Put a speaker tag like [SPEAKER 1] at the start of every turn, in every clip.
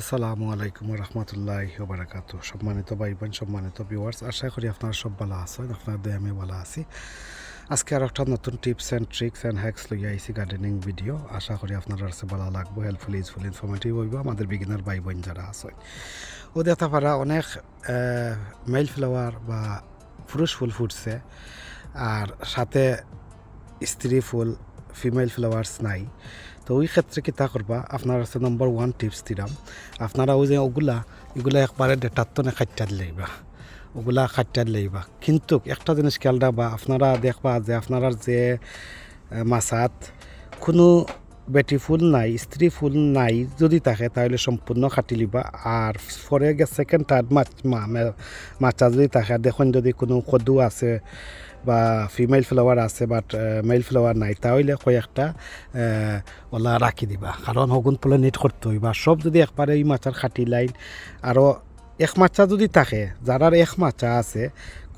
[SPEAKER 1] আসসালামু আলাইকুম রহমতুল্লাহি ওবারাকাতু। সম্মানিত ভাই বোন, সম্মানিত ভিউয়ার্স, আশা করি আপনারা সব ভালো আছেন। আপনাদের আমি ভালো আছি। আজকে আর একটা নতুন tips and tricks and hacks লইয়া আইসি গার্ডেনিং ভিডিও। আশা করি আপনারা কাছে ভালো লাগবে, হেল্পফুল, ইউজফুল, ইনফরমেটিভ হইব আমাদের বিগিনার ভাই বোন যারা আছেন। ও দেখা পারা অনেক মেল ফ্লাওয়ার বা পুরুষ ফুল ফুটছে, আর সাথে স্ত্রী ফুল ফিমেল ফ্লাওয়ার্স নাই। তো ওই ক্ষেত্রে কিতা করবা, আপনার কাছে নম্বর 1 টিপস দিলাম। আপনারা ওই যে এগুলা একবারে ডেটাত্তনে খাইটার লইবা, ওগুলা খাইটার লইবা। কিন্তু একটা জিনিস খেয়াল রাখবা, আপনারা দেখবা যে আপনারা যে মাছাত কোনো বেটি ফুল নাই, স্ত্রী ফুল নাই যদি থাকে, তাহলে সম্পূর্ণ খাটি লিবা। আর পরে সেকেন্ড থার্ড মাছা যদি থাকে, দেখুন যদি কোনো কদু আছে বা ফিমেল ফ্লাওয়ার আছে বাট মেল ফ্লাওয়ার নাই, তাহলে কয়েকটা ওলা রাখি দিবা। কারণ হগুন পলিনেট করতে হইবা। সব যদি একবারে এই মাছার খাটি লাইন, আরও এক মাছা যদি থাকে, যারার এক মাছা আছে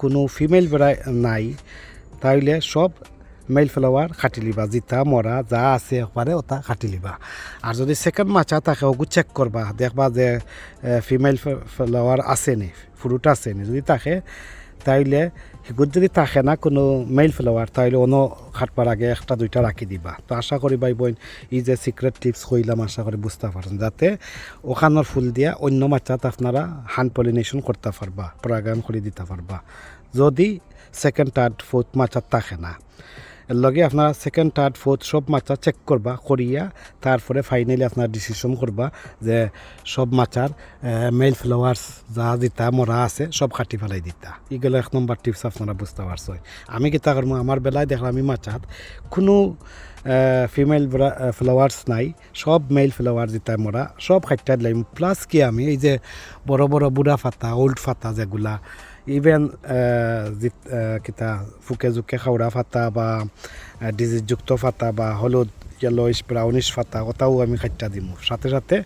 [SPEAKER 1] কোনো ফিমেল বেড়ায় নাই, তাহলে সব মেল ফ্লাওয়ার খাটি লিবা। জিতা মরা যা আছে একবারে ওটা খাটি লিবা। আর যদি সেকেন্ড মাছা থাকে, ওগু চেক করবা, দেখবা যে ফিমেল ফ্লাওয়ার আছে নি, ফ্রুট আছে নি। যদি থাকে তাইলে সেগুলো যদি থাকে না কোনো মেল ফ্লাওয়ার, তাহলে অন্য খাটবার আগে একটা দুইটা রাখি দিবা। তো আশা করি ভাই বোন, এই যে সিক্রেট টিপস কইলাম, আশা করি বুঝতে পারেন, যাতে ওখানোর ফুল দিয়া অন্য মাচাত আপনারা হ্যান্ড পলিনেশন করতে পারবা, পরাগায়ন করে দিতে পারবা। যদি সেকেন্ড থার্ড ফোর্থ মাচাত থাকে না, এর লগে আপনারা সেকেন্ড থার্ড ফোর্থ সব মাছা চেক করবা, করিয়া তারপরে ফাইনালি আপনার ডিসিশন করবা যে সব মাছার মেল ফ্লাওয়ার্স যা দিতা মরা আছে সব খাটি ফেলাই দিতা। এগুলো 1 নম্বর টিপস আপনারা বুঝতে পারছেন। আমি কিতা করবো, আমার বেলায় দেখলাম আমি মাছাত কোনো ফিমেল ফ্লাওয়ার্স নাই, সব মেল ফ্লাওয়ার দিতা মরা সব খাইটা দিলাম। প্লাস কি আমি এই যে বড় বড় বুড়া ফাতা, ওল্ড ফাতা যেগুলা, ইভেন কিতা ফুকে জুকে খাওড়া ফাতা বা ডিজিজযুক্ত ফাতা বা হলুদ ইয়েলোইশ ব্রাউনিশ ফাতা, ওটাও আমি খাইটা দিম। সাথে সাথে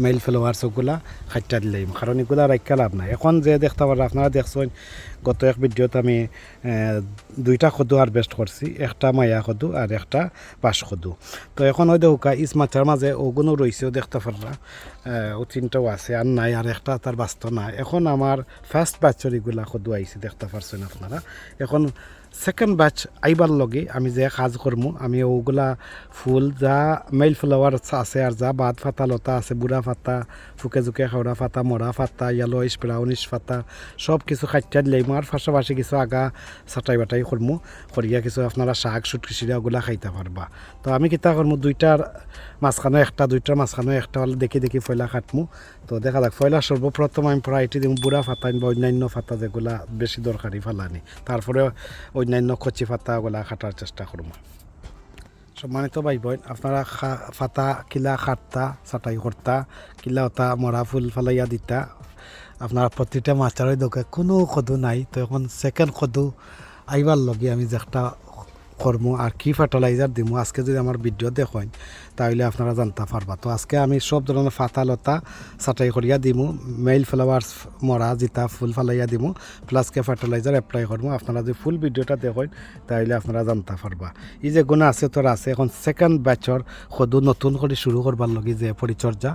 [SPEAKER 1] মেল ফ্লাওয়ার্স ওগুলা খাইটা দিলাম, কারণ এগুলা রাখা লাভ নাই। এখন যে দেখতে পারেন, আপনারা দেখছেন গত এক ভিডিওতে আমি 2টা কদু হারভেস্ট করছি, একটা মায়া কদু আর একটা বাঁশ কদু। তো এখন ওই দেখা ইস মাছের মাঝে ওগুলো রয়েছেও দেখতে পাররা, ও 3টাও আছে, আর নাই, আর একটা তার বাস্ত নাই। এখন আমার ফার্স্ট ব্যাচের এগুলা কদু আইছে, দেখতে পারছেন আপনারা। এখন সেকেন্ড ব্যাচ আইবার লগে আমি যে কাজ করবো, আমি ওগুলা ফুল যা মেল ফ্লাওয়ার আছে আর যা বাদ ফাতা লতা আছে, বুড়া ফাতা, ফুকে জুকে খাওড়া ফাতা, মরা ফাতা, ইয়েলোইশ ব্রাউনিশ ফাতা, সব কিছু খাইটা দিলাম। আর পাশাপাশি কিছু আগা ছাটাই বাটাই করবো, করিয়া কিছু আপনারা শাক সুটকিছিরা ওগুলা খাইতে পারবা। তো আমি কিতা করবো, 2টার মাঝখানে একটা, 2টার মাঝখানে একটা হলে দেখি দেখি ফয়লা কাটমু। তো দেখা যাক, ফয়লা সর্বপ্রথম আমি প্রায়টি দিব বুড়া ফাতাইন বা অন্যান্য ফাতা যেগুলা বেশি দরকারি ফালানি, তারপরে অন্যান্য কচি ফাতা ওগুলা কাটার চেষ্টা করবো। সম্মানিত ভাই বোন, আপনারা ফাতা কিলা খাটতা ছাটাই করতা, কিলা ওটা মরা ফুল ফালাইয়া দিতা, আপনারা প্রতিটা মাছারই দোকান কোনো কদু নাই। তো এখন সেকেন্ড কদু আইবার লগে আমি যে একটা করবো আর কি ফার্টিলাইজার দিব, আজকে যদি আমার ভিডিও দেখেন তাহলে আপনারা জানতে পারবা। তো আজকে আমি সব ধরনের ফাতা লতা ছাটাই করিয়া দিমু, মেল ফ্লাওয়ার্স মরা জিতা ফুল ফালাইয়া দিমু, প্লাসকে ফার্টিলাইজার অ্যাপ্লাই করবো। আপনারা যদি ফুল ভিডিওটা দেখেন তাহলে আপনারা জানতে পারবা। এই যে গুণা আছে তোর আছে। এখন সেকেন্ড ব্যাচর সদু নতুন করে শুরু করবার লগে যে পরিচর্যা,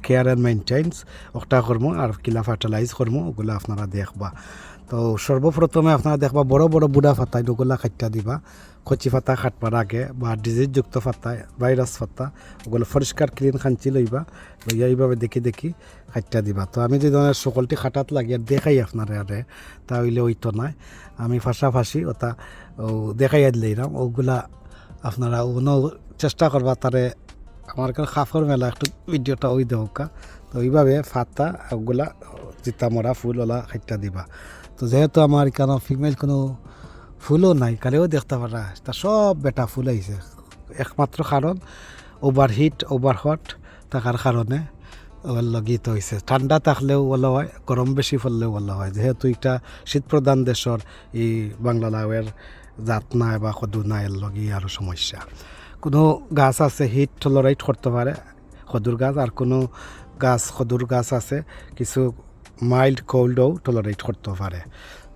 [SPEAKER 1] কেয়ার অ্যান্ড মেনটেন্স ওটা করবো, আর কিলা ফার্টিলাইজ করবো, ওগুলো আপনারা দেখবা। তো সর্বপ্রথমে আপনারা দেখবা বড় বড় বুড়া ফাতায় ওগুলা খাইটা দিবা, কচি ফাতা খাটবার আগে, বা ডিজিজযুক্ত ফাতা, ভাইরাস ফাতা, ওগুলো পরিষ্কার ক্লিন খাঞ্চি লইবা, লইয়া এইভাবে দেখি দেখি খাইটা দিবা। তো আমি যে ধরনের সকলটি খাটাত লাগিয়ে দেখাই আপনারা আরে, তাহলে ওই তো নয়, আমি পাশাপাশি ওটা দেখাইয়া দিলাম। ওগুলা আপনারা অন্য চেষ্টা করবা, তারে আমার কাছে খাফর মেলা একটু ভিডিওটা ওই দেওকা। তো এইভাবে ফাতা ওগুলা জিতা মরা ফুল ওলা খাইটা দিবা। তো যেহেতু আমার এখানে ফিমেল কোনো ফুলও নাই, কালেও দেখতে পারা, তা সব বেটা ফুল আইছে। একমাত্র কারণ ওভারহিট ওভারহট থাকার কারণে লগিত হয়েছে। ঠান্ডা থাকলেও বলা হয়, গরম বেশি পড়লেও বলা হয়। যেহেতু এটা শীতপ্রধান দেশর এই বাংলা লাউয়ের জাত নাই বা কদু নাই, এর লগি আরও সমস্যা। কোনো গাছ আছে হিট টলারেট করতে পারে কদুর গাছ, আর কোনো গাছ কদুর গাছ আছে কিছু মাইল্ড কোল্ডও টলারেট করতে পারে।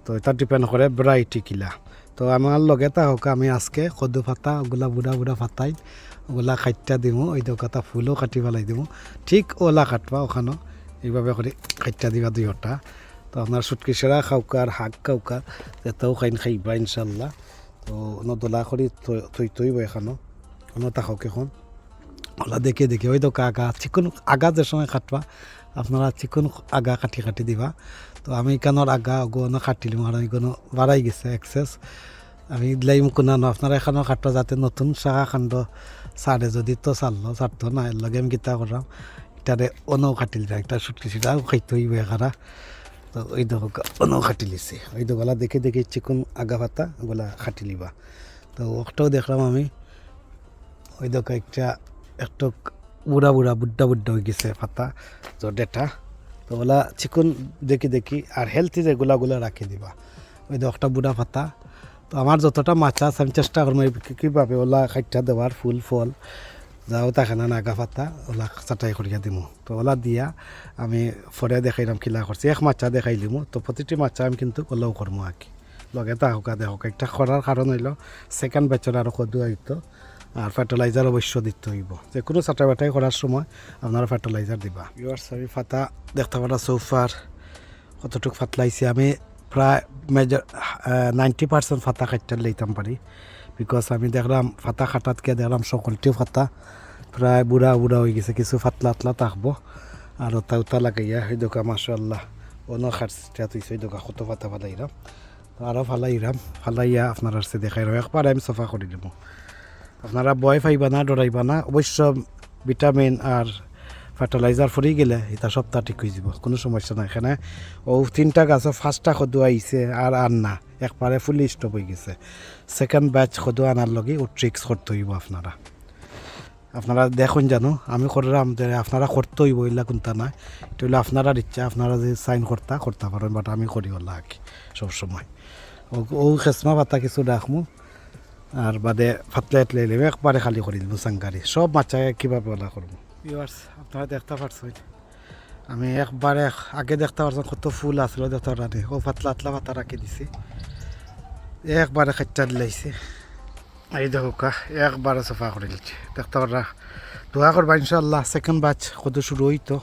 [SPEAKER 1] তো এটা ডিপেন্ড করে ভ্যারাইটি কিলা। তো আমার লগে তা হোক, আমি আজকে কদু ফাতা ওগুলা বুড়া বুড়া ফাতাই ওলা খাইটা দিমু ওই দোকাতা ফুলও কাটি পেলাই দিমু ঠিক ওলা কাটবা ওখানো এইভাবে করে খাইটা দিবা দুইটা তো আপনার সুটকিসেরা খাওকার হাক খাওকার এটাও খাইবা ইনশাল্লাহ তো নদলা করে থইব এখানো কোনো তাকক এখন ওলা দেখে দেখে ওই দোকা আগা চিকন আগা যে সময় কাটবা আপনারা চিকন আগা কাটি কাটি দিবা তো আমি কানোর আগা অগুনো কাটিলিম আর এগুলো বাড়াই গেছে এক্সেস আমি দিলাইম কোনানো আপনারা এখানো কাটবা যাতে নতুন শাখা খান্ড সারে যদি তো চাললো ছাড়তো না এর লগে আমি গীতা করলাম এটারে অনও কাটিল যায় একটা সুটকিসিটাও খাইতে হইব এখারা তো ওই দোকা অনও কাটি লিছে ওই দোকালা দেখে দেখে চিকন আগা পাতা ওগুলা কাটি লিবা তো ওটাও দেখলাম আমি ওই দোকা একটু বুড়া বুড্ডা হয়ে গেছে পাতা তো ডেটা তো ওলা চিকন দেখি আর হেলথি যেগুলা রাখি দিবা ওই একটা বুড়া পাতা তো আমার যতটা মাছা আছে আমি চেষ্টা করবো কীভাবে ওলা খাইটা দেওয়ার ফুল ফল যাও থাকে না নাগা পাতা ওলা চাটাই করিয়া দিমু তো ওলা দিয়া আমি ফরে দেখাইলাম কিলা করছি এক মাছা দেখাইলিমু তো প্রতিটি মাছা আমি কিন্তু ওলাও করবো আর কি লগে তাহকা দেখক একটা করার কারণ হইল সেকেন্ড ব্যাচর আরও কদু আইতো আর ফার্টিলাইজার অবশ্য দিতে হইব যে কোনো চাটা বাটাই করার সময় আপনারা ফার্টিলাইজার দিবা ভিউয়ার্স আমি ফাতা দেখতে পারা সোফার কতটুকু ফাতলাইছি আমি প্রায় 90% ফাতা কাটতে লইতাম পারি বিকজ আমি দেখলাম ফাতা কাটাতকে দেখলাম সকলটিও ফাতা প্রায় বুড়া হয়ে গেছে কিছু ফাতলা থাকবো আর ওটা লাগাইয়া সেই দোকা মাশাআল্লাহ অন্য খাটটা তুইছে ওই দোকা কত ফাতা ফালাইলাম তো আরও ফালাইয়া আপনার আসছে দেখাই একবার আমি সফা করে দেবো আপনারা বয় পাইবা না ডরাইবা না অবশ্য ভিটামিন আর ফার্টিলাইজার ফুরি গেলে এটা সপ্তাহ ঠিক হয়ে যাব কোনো সমস্যা নাই এখানে ও 3টা গাছও 5টা খদু আইছে আর না একবারে ফুলি স্টপ হয়ে গেছে সেকেন্ড ব্যাচ খদু আনার লগে ও ট্রিক্স করতে হইব আপনারা দেখুন জানো আমি করলাম যে আপনারা করতে হইব এগুলা কোনটা না এটা হইলে আপনারা ইচ্ছা আপনারা যে সাইন করতে পারেন বাট আমি করি ওলা আর কি সবসময় ও খেসমা পাতা কিছু রাখমু আর বাদে ফাতলাইট লেলে একবারে খালি করে দিব সাংগারি সব মাছায় কীভাবে ওলা করবো ভিউয়ার্স আপনারা দেখতে পারছেন আমি একবারে আগে দেখতে পারছেন কত ফুল আসলো দেখতে পারে ও পাতলা পাতা রাখি দিছি একবারে খাইটা দিলাইছে এই দেখো একবারে সফা করে দিচ্ছি দেখতে পারা দোয়া করবা ইনশাল্লাহ সেকেন্ড ব্যাচ কত শুরু হইতো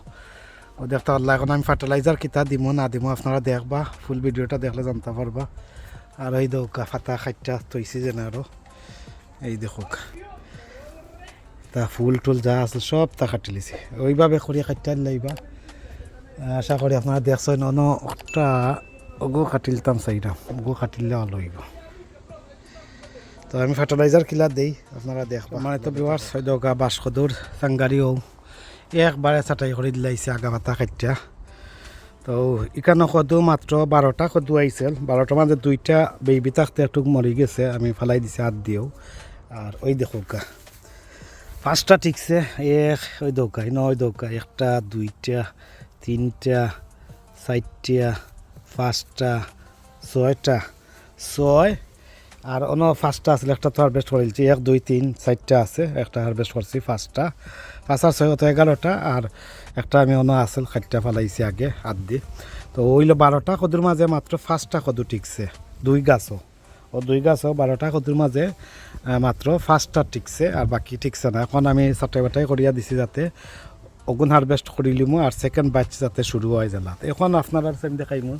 [SPEAKER 1] ও দেখতে পারলা এখন আমি ফার্টিলাইজার কিতা দিব না দিব আপনারা দেখবা ফুল ভিডিওটা দেখলে জানতে পারবা আর এই দেখো ফাতা খাইটা তৈছি যেন আরও এই দেখো তা ফুল টুল যা আছে সব তা কাটিলিছে ওইভাবে করি কাটতে লাইবা আশা করি আপনারা দেখছেন একটা ওগো কাটিলতাম চাইলাম ওগো কাটিলে ভালো হইব তো আমি ফার্টিলাইজার কিলা দেই আপনারা দেখবা মানে তো ভিউয়ার্স হয়তো গা বাসকদুর সাংগারিও একবারে চাটাই করে দিলাইছে আগা ভাতা কাটিয়া তো ইকানো কদু মাত্র 12টা কদু আইছিল 12টার মাঝে 2টা বেবি থাকতে একটু মরি গেছে আমি ফেলাই দিছি হাত দিয়েও আর ওই দেখো গা 5টা ঠিকছে ওই দৌকা ওই দৌকা 1টা 2টা 3টা 4টা 5টা 6টা 6 আর অন্য 5টা আছে একটা তো হারভেস্ট করেছি 1 2 3 4টা আছে একটা হারভেস্ট করছি 5টা 5 আর 6 তো 11টা আর একটা আমি অন্য আসল খাইটা ফেলাইছি আগে হাত দিয়ে তো ওইলো 12টা কদুর মাঝে মাত্র 5টা কদু ঠিকছে 2 গাছও 12টা কদুর মাঝে মাত্র 5টা ঠিকছে আর বাকি ঠিকছে না এখন আমি চাটাই বাটাই করিয়া দিছি যাতে অগুন হারভেস্ট করিলিমু আর সেকেন্ড ব্যাচ যাতে শুরু হয় জেলাত এখন আপনারা সেম দেখাইমু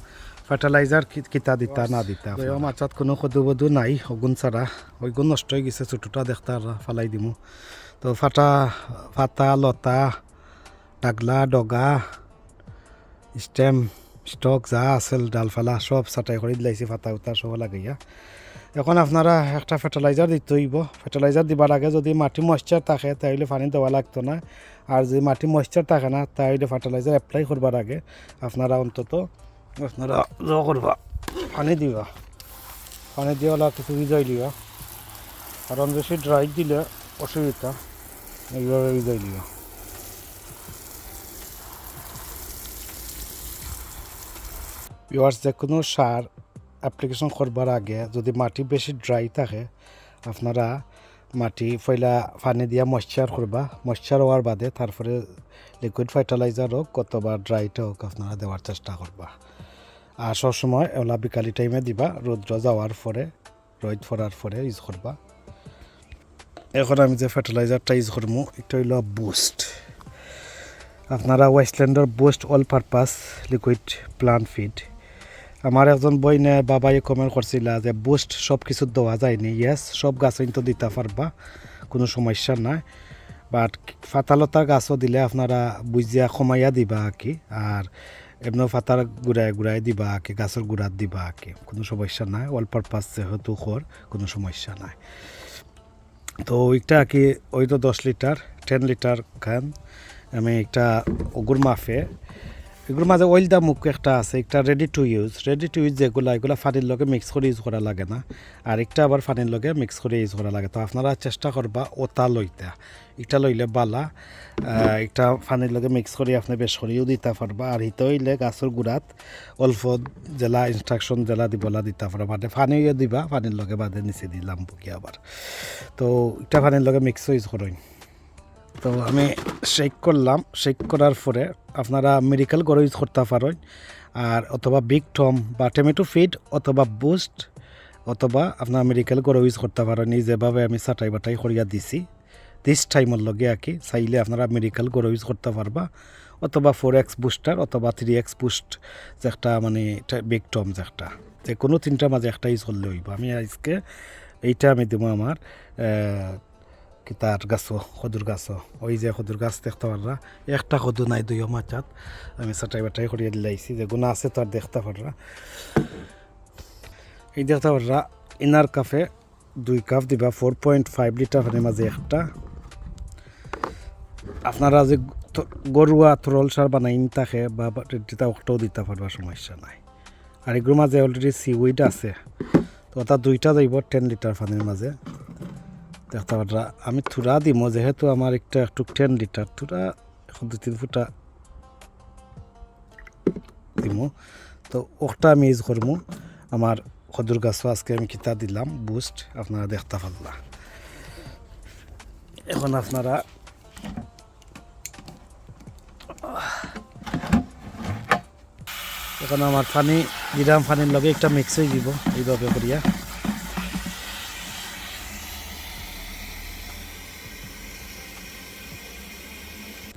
[SPEAKER 1] ফার্টিলাইজার কিতা দিতা না দিতা মাছত কোনো কদু বদু নাই অগুন ছাড়া ওইগুন নষ্ট হয়ে গেছে ছোটোটা দেখতে ফালাই দিমু তো ফাতা লতা ডাগলা ডগা স্টেম স্টক যা আছিল ডালফালা সব চাটাই করে দিলাইছি ফাতা উতা সব লাগাইয়া এখন আপনারা একটা ফার্টিলাইজার দিতে হইব ফার্টিলাইজার দিবার আগে যদি মাটি ময়েশ্চার থাকে তাহলে পানি দেওয়া লাগতো না আর যদি মাটি ময়েশ্চার থাকে না তাহলে ফার্টিলাইজার অ্যাপ্লাই করবার আগে আপনারা অন্তত আপনারা করবা পানি দিবা পানি দিয়ে ওলা কিছু ভিজাই দিবা কারণ বেশি ড্রাই দিলে অসুবিধা এইভাবে ভিজাই দিবা ভিউয়ার্স যে কোনো সার অ্যাপ্লিকেশন করবার আগে যদি মাটি বেশি ড্রাই থাকে আপনারা মাটি পয়লা পানি দিয়া ময়েশ্চার করবা ময়েশ্চার হওয়ার বাদে তারপরে লিকুইড ফার্টিলাইজার হোক কতবার ড্রাইটা হোক আপনারা দেওয়ার চেষ্টা করবা আর সবসময় ওলা বিকালি টাইমে দিবা রৌদ্র যাওয়ার পরে রোদ পড়ার পরে ইউজ করবা এখন আমি যে ফার্টিলাইজারটা ইউজ করবো এটা হইল বুস্ট। আপনারা ওয়েস্টল্যান্ডের boost all purpose liquid plant feed. আমার একজন বইনে বাবাই কমেন্ট করছিল যে বুস্ট সব কিছু দেওয়া যায়নি। ইয়েস, সব গাছই তো দিতে পারবা, কোনো সমস্যা নাই, বাট ফাতালতার গাছও দিলে আপনারা বুঝিয়া কমাইয়া দিবা কি, আর এমনি ফাতার গুড়াই দিবা কি, গাছের গুড়াত দিবা কি, কোনো সমস্যা নাই। অল পারপাস যেহেতু খর, কোনো সমস্যা নাই। তো ওইটা কি ওই তো 10 লিটার 10 লিটার খান আমি একটা ওগুর মাফে। এগুলোর মাঝে অয়েল দা মুখ একটা আছে, একটা রেডি টু ইউজ যেগুলো এগুলো পানির লগে মিক্স করে ইউজ করা লাগে না, আর একটা আবার পানির লগে মিক্স করে ইউজ করা লাগে। তো আপনারা চেষ্টা করবা ওটা লইতে, এটা লইলে বালা, একটা পানির লগে মিক্স করে আপনি বেশ করেও দিতে পারবা। আর হিতে হইলে গাছের গুড়াত অল্প জেলা ইনস্ট্রাকশন জেলা দিবলা দিতে পারবা, মানে পানিও দিবা, পানির লগে বাদে নিচে দিলাম বুকি আবার। তো এটা পানির লগে মিক্স ইউজ করেন। তো আমি শেক করলাম, শেক করার পরে আপনারা মেডিকেল করে ইউজ করতে পারেন, আর অথবা বিগ টম বা টমেটো ফিড অথবা বুস্ট অথবা আপনার মেডিকেল করে ইউজ করতে পারেন। এই যেভাবে আমি চাটাই বাটাই করিয়া দিছি দিস টাইমের লগে আর কি, চাইলে আপনারা মেডিকেল করে ইউজ করতে পারবা, অথবা 4x বুস্টার অথবা 3x বুস্ট যেটা মানে বিগ টম যেটা, যে কোনো তিনটার মাঝে একটা ইউজ করলে হইব। আমি আজকে এইটা আমি দেবো আমার তার গাছও খদুর গাছও, ওই যে খদুর গাছ দেখতে পাররা, একটা খদু নাই দুইও মাচাত আমি চাটাই বাটাই করিয়ে দিলাইছি, যে গুণা আছে তো আর দেখতে পাররা। এই দেখতে পাররা ইনার কাপে 2 কাপ দিবা, 4.5 লিটার পানির মাঝে একটা। আপনারা যে গরুয়া তরল সার বানাইন থাকে বা যেটা ওটাও দিতে পারবা, সমস্যা নাই। আর এগুলোর মাঝে অলরেডি সিউইড আছে, তো ওটা 2টা যাইব 10 লিটার পানির মাঝে দেখতে পারা। আমি থুরা দিমো যেহেতু আমার একটা একটু 10 লিটার, থুরা 2-3 ফুটা দিমো। তো ওটা আমি ইউজ করবো আমার খদুর গাছও। আজকে আমি কিতা দিলাম বুস্ট, আপনারা দেখতে পারলা। এখন আপনারা এখন আমার পানি দিলাম, পানির লগে একটা মিক্স হয়ে যাব এইভাবে করিয়া।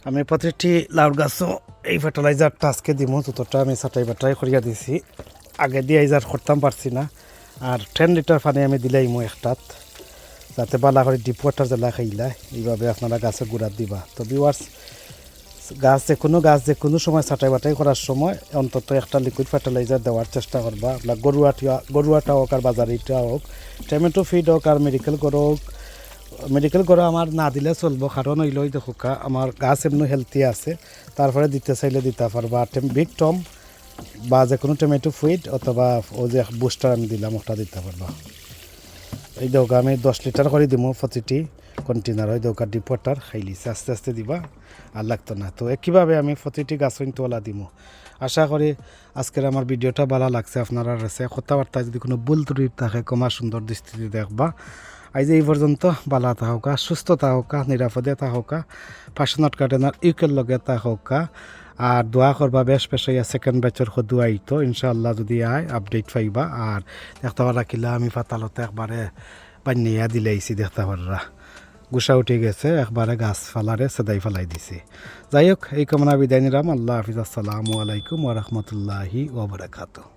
[SPEAKER 1] আমি প্রতিটি লাউ গাছও এই ফার্টিলাইজারটা আজকে দিব, যতটা আমি ছাটাই বাটাই করিয়া দিছি, আগে দিয়ে এই যার করতাম পারছি না। আর 10 লিটার পানি আমি দিলাইমো একটাত, যাতে বালা করে ডিপ ওয়াটার জ্বালা খাইলা। এইভাবে আপনারা গাছে গুড়াত দিবা। তো ভিউয়ার্স, গাছ যে কোনো সময় ছাটাই বাটাই করার সময় অন্তত একটা লিকুইড ফার্টিলাইজার দেওয়ার চেষ্টা করবা। আপনার গরুয়াটা হোক আর বাজারিটা হোক, টমেটো ফিড হোক আর মেডিকেল করে আমার না দিলে চলবো, কারণ হইলই দেখোকা আমার গাছ এমনি হেলথি আছে, তারপরে দিতে চাইলে দিতে পারবা। বিগ টম বা যে কোনো টমেটো ফিড অথবা ও যে বুস্টার আমি দিলাম ওটা দিতে পারবা। এই দৌকা আমি 10 লিটার করে দিব প্রতিটি কন্টেনার, ওই দৌকা ডিপ ওয়াটার খাইলিছে, আস্তে আস্তে দিবা, আর লাগতো না। তো একইভাবে আমি প্রতিটি গাছ তোলা দিব। আশা করি আজকের আমার ভিডিওটা ভালো লাগছে আপনারা কাছে। কথাবার্তায় যদি কোনো ভুল ত্রুটি থাকে কমা সুন্দর দৃষ্টিতে দেখবা। আজ এই পর্যন্ত ভালো থাকা, সুস্থ থাকা, নিরাপদে থাকা, পাশনাট গার্ডেনার ইউকের লগে থাকা, আর দোয়া করবা বেশ পেশাইয়া সেকেন্ড ব্যাচের সদু আইতো ইনশাআল্লাহ, যদি আয় আপডেট পাইবা। আর দেখতে পারা কিলা আমি পাতালতে একবারে বানিয়া দিলাইছি, দেখতে পাররা গুসা উঠে গেছে, একবারে গাছ ফালারে সেদাই ফেলাই দিছি। যাই হোক, এই কামনা বিদায় নিলাম। আল্লাহ হাফিজ, আসসালামু আলাইকুম ওয়া রাহমাতুল্লাহি ওয়া বারাকাতুহু।